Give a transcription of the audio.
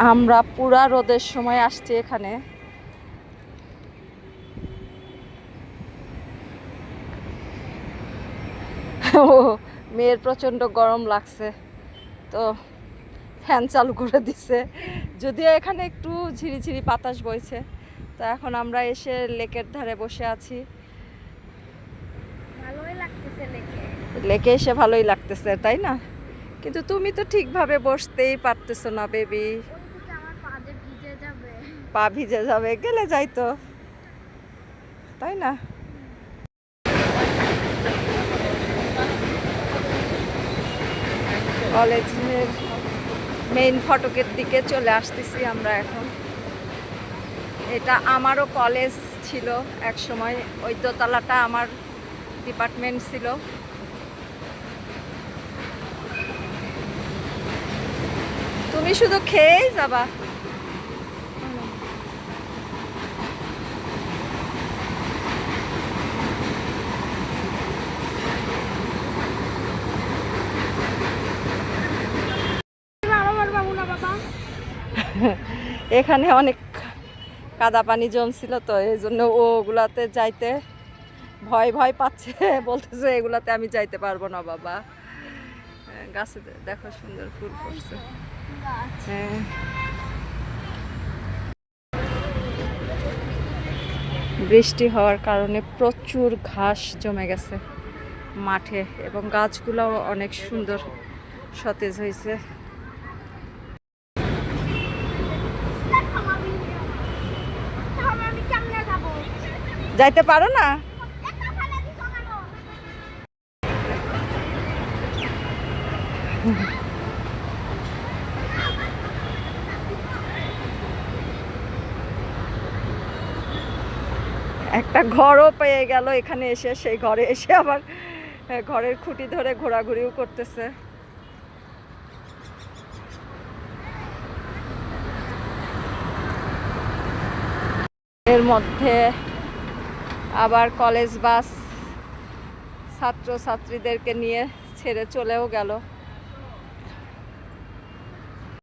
আমরা পুরা রোদের সময় আসছি এখানে। ও মেয়ের প্রচণ্ড গরম লাগছে, তো ফ্যান চালু করে দিছে। যদিও এখানে একটু ঝিরিঝিরি বাতাস বইছে। তো এখন আমরা এসে লেকের ধারে বসে আছি। লেকে এসে ভালোই লাগতেছে, তাই না? কিন্তু তুমি তো ঠিকভাবে বসতেই পারতেছো না বেবি। পা ভিজে যাবে, গেলে যাই তো, তাই না? কলেজের মেইন ফটকের দিকে চলে আসতেছি আমরা এখন। এটা আমারও কলেজ ছিল এক সময়, ওই দোতলাটা আমার ডিপার্টমেন্ট ছিল। তুমি শুধু খেয়েই যাবা। এখানে অনেক কাদা পানি জমছিল, তো এই জন্য ওগুলাতে যাইতে ভয় ভয় পাচ্ছে, বলতেছে এগুলাতে আমি যাইতে পারবো না বাবা। গাছে দেখো সুন্দর ফুল ফুটছে। হ্যাঁ, বৃষ্টি হওয়ার কারণে প্রচুর ঘাস জমে গেছে মাঠে, এবং গাছগুলোও অনেক সুন্দর সতেজ হয়েছে। যাইতে পারো না? একটা ঘরও পেয়ে গেল এখানে এসে, সেই ঘরে এসে আবার ঘরের খুঁটি ধরে ঘোরাঘুরিও করতেছে। এর মধ্যে আবার কলেজ বাস ছাত্রছাত্রীদেরকে নিয়ে ছেড়ে চলেও গেল।